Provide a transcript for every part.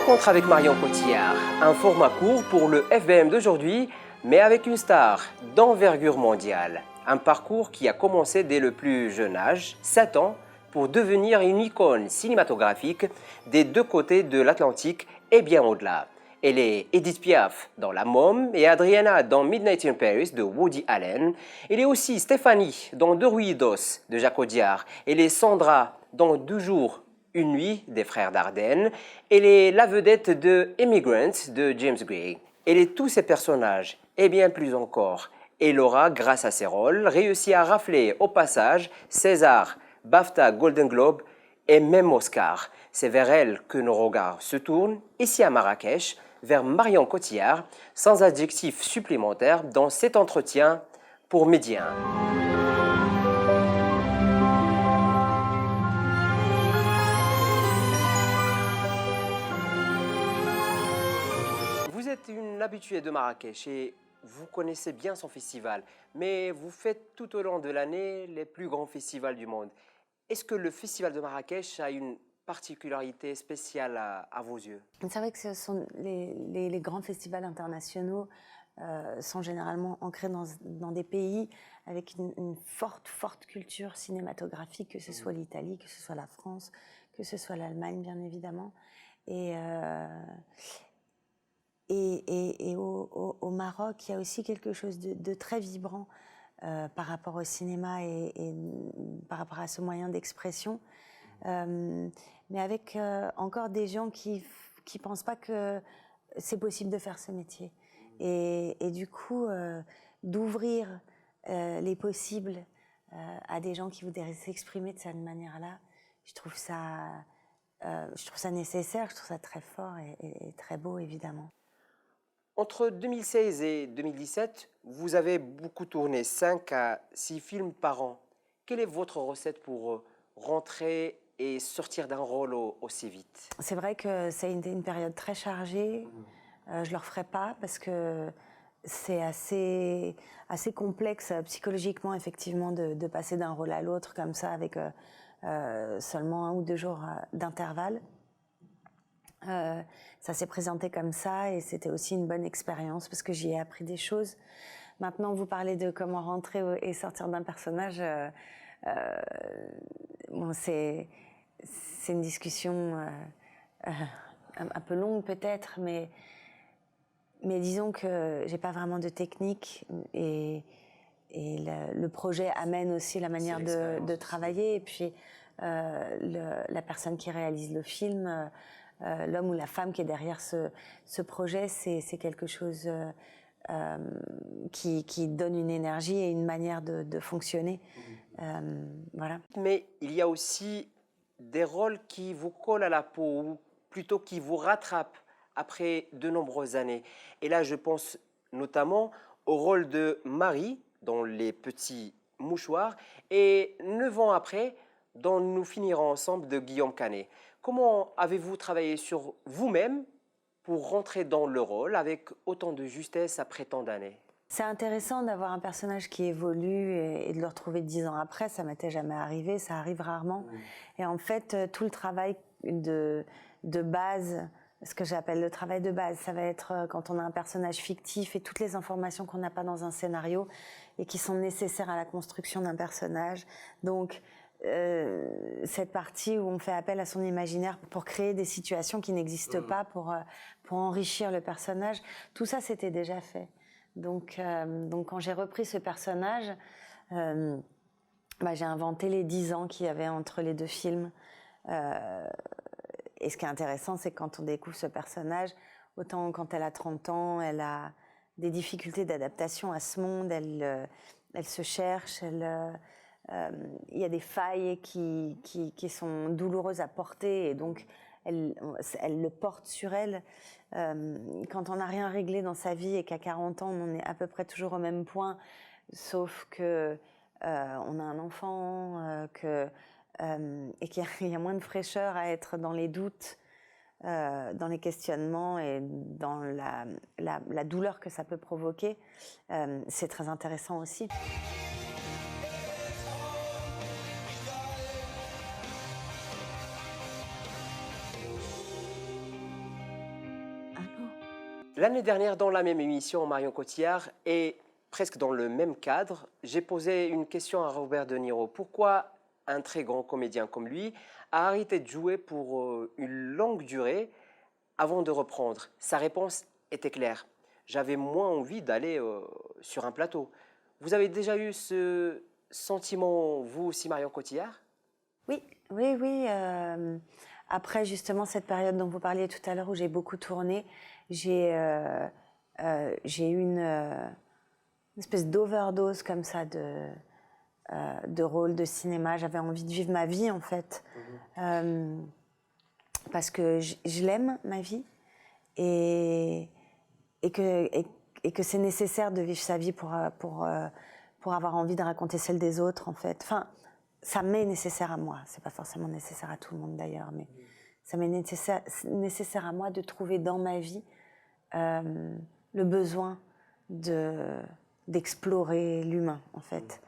Rencontre avec Marion Cotillard, un format court pour le FBM d'aujourd'hui, mais avec une star d'envergure mondiale. Un parcours qui a commencé dès le plus jeune âge, 7 ans, pour devenir une icône cinématographique des deux côtés de l'Atlantique et bien au-delà. Elle est Edith Piaf dans La Môme et Adriana dans Midnight in Paris de Woody Allen. Elle est aussi Stéphanie dans Deux Ruidos de Jacques Audiard. Elle est Sandra dans Deux jours, une nuit des frères Dardenne. Elle est la vedette de Immigrant de James Gray. Elle est tous ces personnages et bien plus encore. Elle aura, grâce à ses rôles, réussi à rafler au passage César, BAFTA, Golden Globe et même Oscar. C'est vers elle que nos regards se tournent, ici à Marrakech, vers Marion Cotillard, sans adjectif supplémentaire dans cet entretien pour Médien. Vous êtes une habituée de Marrakech et vous connaissez bien son festival, mais vous faites tout au long de l'année les plus grands festivals du monde. Est-ce que le festival de Marrakech a une particularité spéciale à vos yeux? C'est vrai que ce sont les grands festivals internationaux sont généralement ancrés dans des pays avec une forte culture cinématographique, que ce soit l'Italie, que ce soit la France, que ce soit l'Allemagne, bien évidemment. Et au Maroc, il y a aussi quelque chose de très vibrant par rapport au cinéma et par rapport à ce moyen d'expression. Mais avec encore des gens qui pensent pas que c'est possible de faire ce métier. Et du coup, d'ouvrir les possibles à des gens qui voudraient s'exprimer de cette manière-là, je trouve ça nécessaire, je trouve ça très fort et très beau, évidemment. Entre 2016 et 2017, vous avez beaucoup tourné, 5 à 6 films par an. Quelle est votre recette pour rentrer et sortir d'un rôle aussi vite? C'est vrai que ça a été une période très chargée. Je ne le referai pas parce que c'est assez complexe psychologiquement, effectivement, de passer d'un rôle à l'autre comme ça avec seulement 1 ou 2 jours d'intervalle. Ça s'est présenté comme ça et c'était aussi une bonne expérience parce que j'y ai appris des choses. Maintenant, vous parlez de comment rentrer et sortir d'un personnage. Bon, c'est une discussion un peu longue peut-être, mais disons que j'ai pas vraiment de technique et le projet amène aussi la manière de travailler et puis la personne qui réalise le film, l'homme ou la femme qui est derrière ce projet, c'est quelque chose qui donne une énergie et une manière de fonctionner. Voilà. Mais il y a aussi des rôles qui vous collent à la peau, ou plutôt qui vous rattrapent après de nombreuses années. Et là, je pense notamment au rôle de Marie dans Les Petits Mouchoirs et 9 ans après, dans Nous finirons ensemble de Guillaume Canet. Comment avez-vous travaillé sur vous-même pour rentrer dans le rôle avec autant de justesse après tant d'années? C'est intéressant d'avoir un personnage qui évolue et de le retrouver 10 ans après. Ça m'était jamais arrivé, ça arrive rarement. Et en fait, tout le travail de base, ce que j'appelle le travail de base, ça va être quand on a un personnage fictif et toutes les informations qu'on n'a pas dans un scénario et qui sont nécessaires à la construction d'un personnage. Donc, cette partie où on fait appel à son imaginaire pour créer des situations qui n'existent pas, pour enrichir le personnage, tout ça, c'était déjà fait. Donc quand j'ai repris ce personnage, j'ai inventé les 10 ans qu'il y avait entre les 2 films. Et ce qui est intéressant, c'est que quand on découvre ce personnage, autant quand elle a 30 ans, elle a des difficultés d'adaptation à ce monde, elle se cherche, il y a des failles qui sont douloureuses à porter et donc elle le porte sur elle. Quand on n'a rien réglé dans sa vie et qu'à 40 ans, on est à peu près toujours au même point, sauf que on a un enfant, et qu'il y a moins de fraîcheur à être dans les doutes, dans les questionnements et dans la douleur que ça peut provoquer, c'est très intéressant aussi. L'année dernière, dans la même émission, Marion Cotillard, et presque dans le même cadre, j'ai posé une question à Robert De Niro. Pourquoi un très grand comédien comme lui a arrêté de jouer pour une longue durée avant de reprendre? Sa réponse était claire. J'avais moins envie d'aller sur un plateau. Vous avez déjà eu ce sentiment, vous aussi, Marion Cotillard? Oui, oui, oui. Après, justement, cette période dont vous parliez tout à l'heure où j'ai beaucoup tourné, j'ai eu une espèce d'overdose comme ça de rôles de cinéma. J'avais envie de vivre ma vie, en fait. Parce que je l'aime, ma vie, et que c'est nécessaire de vivre sa vie pour avoir envie de raconter celle des autres, en fait. Enfin, ça m'est nécessaire à moi. C'est pas forcément nécessaire à tout le monde, d'ailleurs, mais ça m'est nécessaire à moi de trouver dans ma vie le besoin d'explorer l'humain, en fait.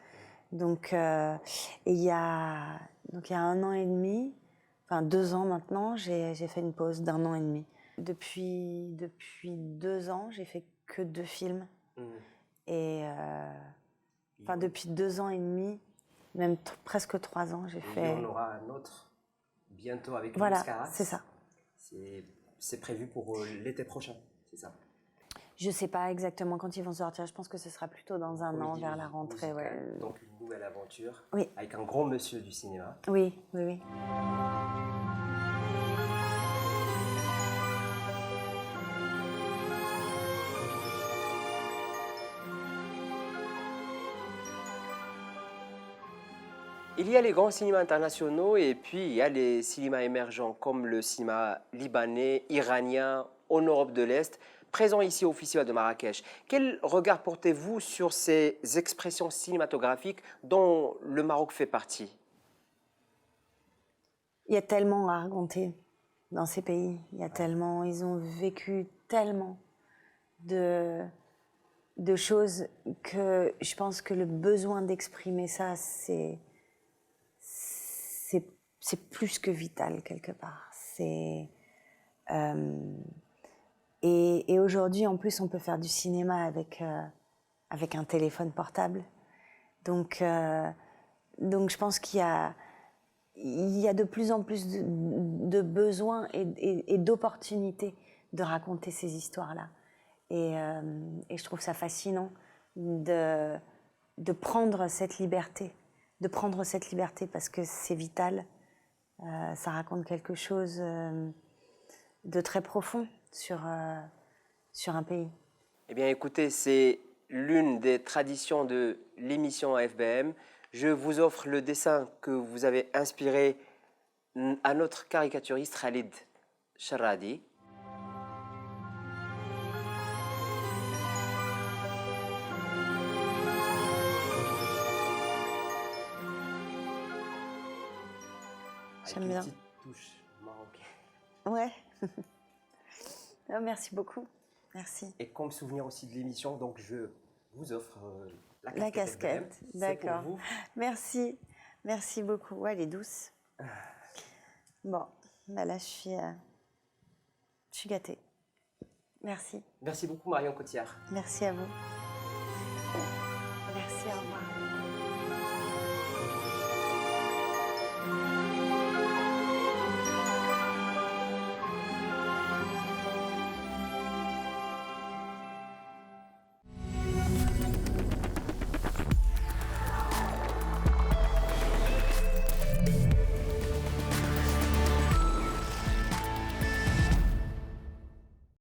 Donc, il y a 1 an et demi, enfin 2 ans maintenant, j'ai fait une pause d'1 an et demi. Depuis 2 ans, j'ai fait que 2 films. Et enfin, depuis 2 ans et demi, même presque 3 ans, j'ai fait. Il y en aura un autre bientôt avec Voilà, Luis Carras. c'est ça. C'est prévu pour l'été prochain, c'est ça? Je ne sais pas exactement quand ils vont sortir. Je pense que ce sera plutôt dans un an, vers la rentrée. Ouais. Donc une nouvelle aventure, oui, avec un grand monsieur du cinéma. Oui, oui, oui. Il y a les grands cinémas internationaux et puis il y a les cinémas émergents comme le cinéma libanais, iranien, en Europe de l'Est, présents ici au Festival de Marrakech. Quel regard portez-vous sur ces expressions cinématographiques dont le Maroc fait partie? Il y a tellement à raconter dans ces pays. Il y a tellement, ils ont vécu tellement de choses que je pense que le besoin d'exprimer ça, c'est plus que vital quelque part. Et aujourd'hui, en plus, on peut faire du cinéma avec un téléphone portable. Donc je pense qu'il y a de plus en plus de besoins et d'opportunités de raconter ces histoires-là. Et je trouve ça fascinant de prendre cette liberté. De prendre cette liberté parce que c'est vital. Ça raconte quelque chose de très profond sur un pays. Eh bien, écoutez, c'est l'une des traditions de l'émission FBM. Je vous offre le dessin que vous avez inspiré à notre caricaturiste Khalid Charradi. J'aime bien. Une petite touche marocaine. Ouais. Oh, merci beaucoup. Merci. Et comme souvenir aussi de l'émission, donc je vous offre la casquette. D'accord. Pour vous. Merci. Merci beaucoup. Ouais, elle est douce. Bon, bah là, je suis gâtée. Merci. Merci beaucoup, Marion Cotillard. Merci à vous. Merci, au revoir.